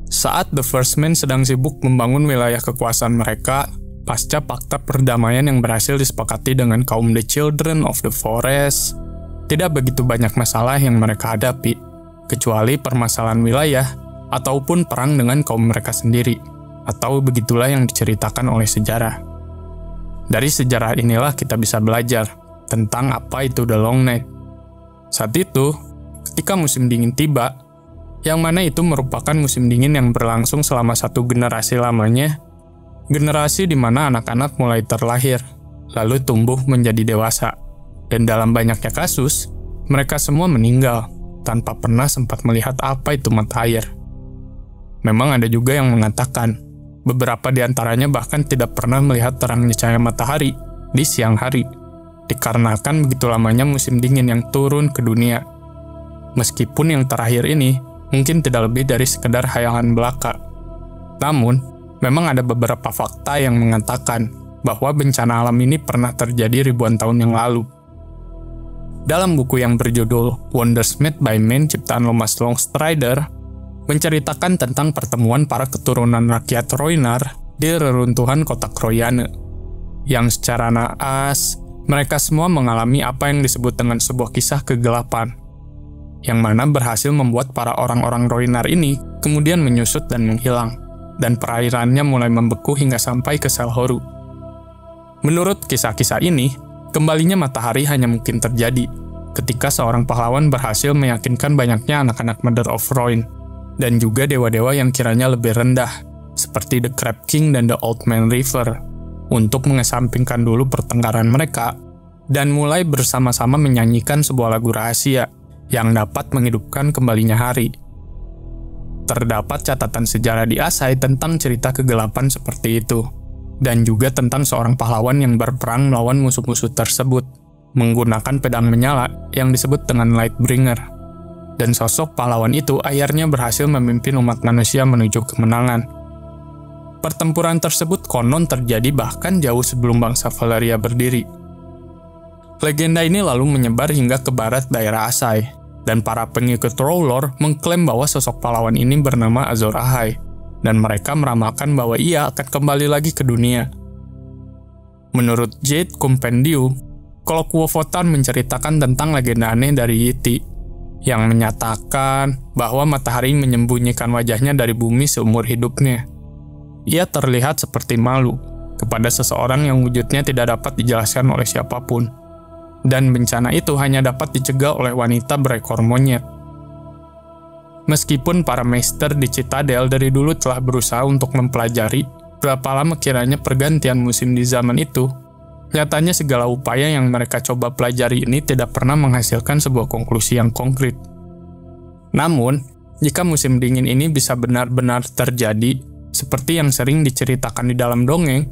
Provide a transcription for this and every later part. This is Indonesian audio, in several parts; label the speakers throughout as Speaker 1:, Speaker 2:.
Speaker 1: Saat The First Men sedang sibuk membangun wilayah kekuasaan mereka, pasca fakta perdamaian yang berhasil disepakati dengan kaum The Children of the Forest, tidak begitu banyak masalah yang mereka hadapi, kecuali permasalahan wilayah ataupun perang dengan kaum mereka sendiri, atau begitulah yang diceritakan oleh sejarah. Dari sejarah inilah kita bisa belajar tentang apa itu The Long Night. Saat itu, ketika musim dingin tiba, yang mana itu merupakan musim dingin yang berlangsung selama satu generasi lamanya, generasi di mana anak-anak mulai terlahir, lalu tumbuh menjadi dewasa, dan dalam banyaknya kasus, mereka semua meninggal tanpa pernah sempat melihat apa itu mata air. Memang ada juga yang mengatakan, beberapa di antaranya bahkan tidak pernah melihat terangnya cahaya matahari di siang hari, dikarenakan begitu lamanya musim dingin yang turun ke dunia. Meskipun yang terakhir ini mungkin tidak lebih dari sekedar khayalan belaka. Namun, memang ada beberapa fakta yang mengatakan bahwa bencana alam ini pernah terjadi ribuan tahun yang lalu. Dalam buku yang berjudul Wonders Made by Man ciptaan Lomas Longstrider, menceritakan tentang pertemuan para keturunan rakyat Rhoynar di reruntuhan kota Kroyane, yang secara naas, mereka semua mengalami apa yang disebut dengan sebuah kisah kegelapan, yang mana berhasil membuat para orang-orang Rhoynar ini kemudian menyusut dan menghilang, dan perairannya mulai membeku hingga sampai ke Selhoru. Menurut kisah-kisah ini, kembalinya matahari hanya mungkin terjadi ketika seorang pahlawan berhasil meyakinkan banyaknya anak-anak Mother of Rhoyne, dan juga dewa-dewa yang kiranya lebih rendah, seperti The Crab King dan The Old Man River, untuk mengesampingkan dulu pertengkaran mereka, dan mulai bersama-sama menyanyikan sebuah lagu rahasia yang dapat menghidupkan kembalinya hari. Terdapat catatan sejarah di Asai tentang cerita kegelapan seperti itu, dan juga tentang seorang pahlawan yang berperang melawan musuh-musuh tersebut, menggunakan pedang menyala yang disebut dengan Lightbringer. Dan sosok pahlawan itu akhirnya berhasil memimpin umat manusia menuju kemenangan. Pertempuran tersebut konon terjadi bahkan jauh sebelum bangsa Valyria berdiri. Legenda ini lalu menyebar hingga ke barat daerah Asai, dan para pengikut R'hllor mengklaim bahwa sosok pahlawan ini bernama Azor Ahai, dan mereka meramalkan bahwa ia akan kembali lagi ke dunia. Menurut Jade Compendium, Colloquo Votan menceritakan tentang legenda aneh dari Yiti, yang menyatakan bahwa matahari menyembunyikan wajahnya dari bumi seumur hidupnya. Ia terlihat seperti malu kepada seseorang yang wujudnya tidak dapat dijelaskan oleh siapapun. Dan bencana itu hanya dapat dicegah oleh wanita berekor monyet. Meskipun para meister di Citadel dari dulu telah berusaha untuk mempelajari berapa lama kiranya pergantian musim di zaman itu, nyatanya segala upaya yang mereka coba pelajari ini tidak pernah menghasilkan sebuah konklusi yang konkret. Namun, jika musim dingin ini bisa benar-benar terjadi, seperti yang sering diceritakan di dalam dongeng,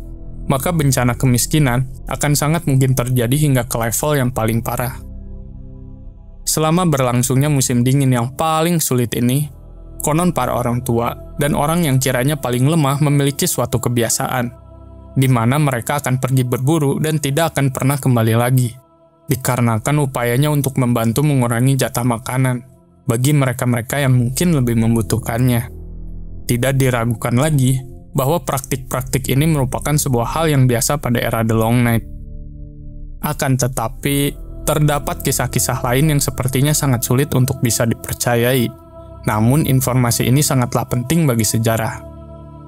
Speaker 1: maka bencana kemiskinan akan sangat mungkin terjadi hingga ke level yang paling parah. Selama berlangsungnya musim dingin yang paling sulit ini, konon para orang tua dan orang yang kiranya paling lemah memiliki suatu kebiasaan, di mana mereka akan pergi berburu dan tidak akan pernah kembali lagi, dikarenakan upayanya untuk membantu mengurangi jatah makanan bagi mereka-mereka yang mungkin lebih membutuhkannya. Tidak diragukan lagi bahwa praktik-praktik ini merupakan sebuah hal yang biasa pada era The Long Night. Akan tetapi, terdapat kisah-kisah lain yang sepertinya sangat sulit untuk bisa dipercayai. Namun, informasi ini sangatlah penting bagi sejarah.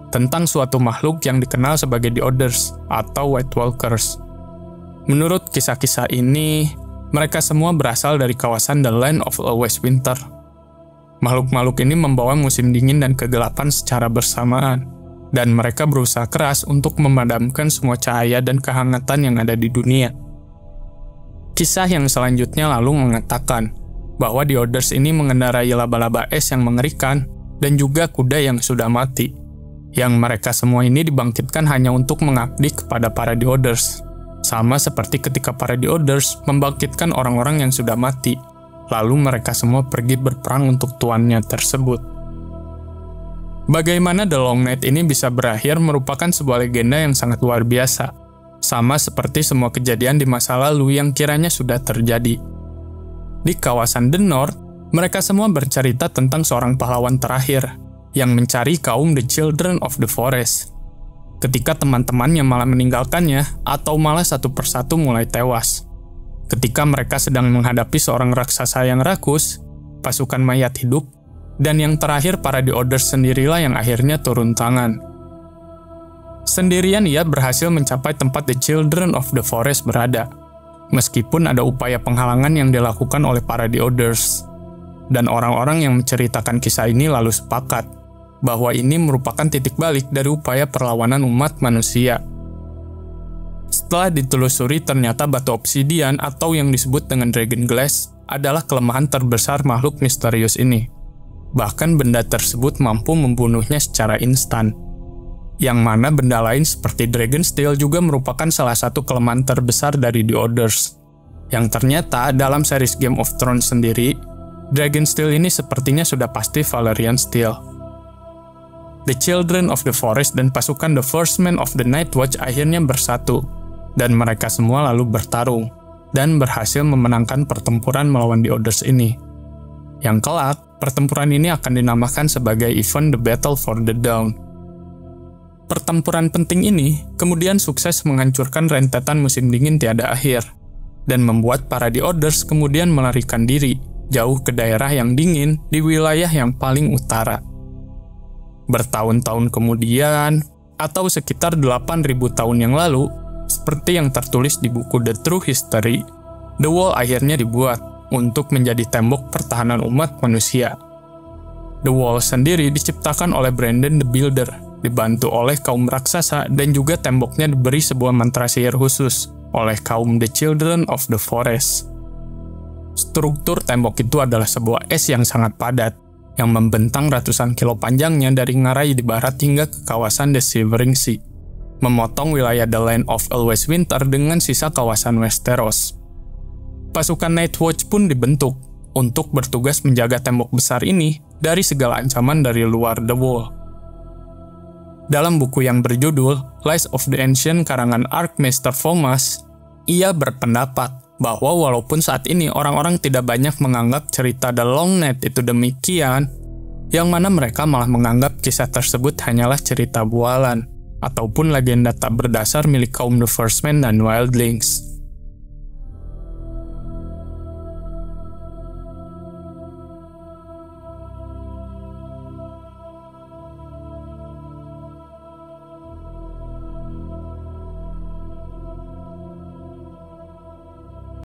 Speaker 1: Tentang suatu makhluk yang dikenal sebagai The Others atau White Walkers. Menurut kisah-kisah ini, mereka semua berasal dari kawasan The Land of Always Winter. Makhluk-makhluk ini membawa musim dingin dan kegelapan secara bersamaan, dan mereka berusaha keras untuk memadamkan semua cahaya dan kehangatan yang ada di dunia. Kisah yang selanjutnya lalu mengatakan bahwa The Others ini mengendarai laba-laba es yang mengerikan dan juga kuda yang sudah mati, yang mereka semua ini dibangkitkan hanya untuk mengabdi kepada para The Others, sama seperti ketika para The Others membangkitkan orang-orang yang sudah mati, lalu mereka semua pergi berperang untuk tuannya tersebut. Bagaimana The Long Night ini bisa berakhir merupakan sebuah legenda yang sangat luar biasa. sama seperti semua kejadian di masa lalu yang kiranya sudah terjadi. Di kawasan The North, mereka semua bercerita tentang seorang pahlawan terakhir yang mencari kaum The Children of the Forest. Ketika teman-temannya malah meninggalkannya atau malah satu persatu mulai tewas. Ketika mereka sedang menghadapi seorang raksasa yang rakus, pasukan mayat hidup, dan yang terakhir para The Orders sendirilah yang akhirnya turun tangan. Sendirian ia berhasil mencapai tempat The Children of the Forest berada, meskipun ada upaya penghalangan yang dilakukan oleh para The Orders. Dan orang-orang yang menceritakan kisah ini lalu sepakat bahwa ini merupakan titik balik dari upaya perlawanan umat manusia. Setelah ditelusuri, ternyata batu obsidian atau yang disebut dengan Dragon Glass adalah kelemahan terbesar makhluk misterius ini. Bahkan benda tersebut mampu membunuhnya secara instan. Yang mana benda lain seperti Dragon Steel juga merupakan salah satu kelemahan terbesar dari The Orders. Yang ternyata dalam series Game of Thrones sendiri, Dragon Steel ini sepertinya sudah pasti Valyrian Steel. The Children of the Forest dan pasukan The First Men of the Night Watch akhirnya bersatu, dan mereka semua lalu bertarung, dan berhasil memenangkan pertempuran melawan The Orders ini. Yang kelak, pertempuran ini akan dinamakan sebagai event The Battle for the Dawn. Pertempuran penting ini kemudian sukses menghancurkan rentetan musim dingin tiada akhir, dan membuat para The Orders kemudian melarikan diri jauh ke daerah yang dingin di wilayah yang paling utara. Bertahun-tahun kemudian, atau sekitar 8.000 tahun yang lalu, seperti yang tertulis di buku The True History, The Wall akhirnya dibuat untuk menjadi tembok pertahanan umat manusia. The Wall sendiri diciptakan oleh Brandon the Builder, dibantu oleh kaum raksasa, dan juga temboknya diberi sebuah mantra sihir khusus oleh kaum The Children of the Forest. Struktur tembok itu adalah sebuah es yang sangat padat, yang membentang ratusan kilo panjangnya dari ngarai di barat hingga ke kawasan The Shivering Sea, memotong wilayah The Land of Always Winter dengan sisa kawasan Westeros. Pasukan Night Watch pun dibentuk untuk bertugas menjaga tembok besar ini dari segala ancaman dari luar The Wall. Dalam buku yang berjudul Lies of the Ancient karangan Archmaester Thomas, ia berpendapat bahwa walaupun saat ini orang-orang tidak banyak menganggap cerita The Long Night itu demikian, yang mana mereka malah menganggap kisah tersebut hanyalah cerita bualan, ataupun legenda tak berdasar milik kaum The First Men dan Wildlings.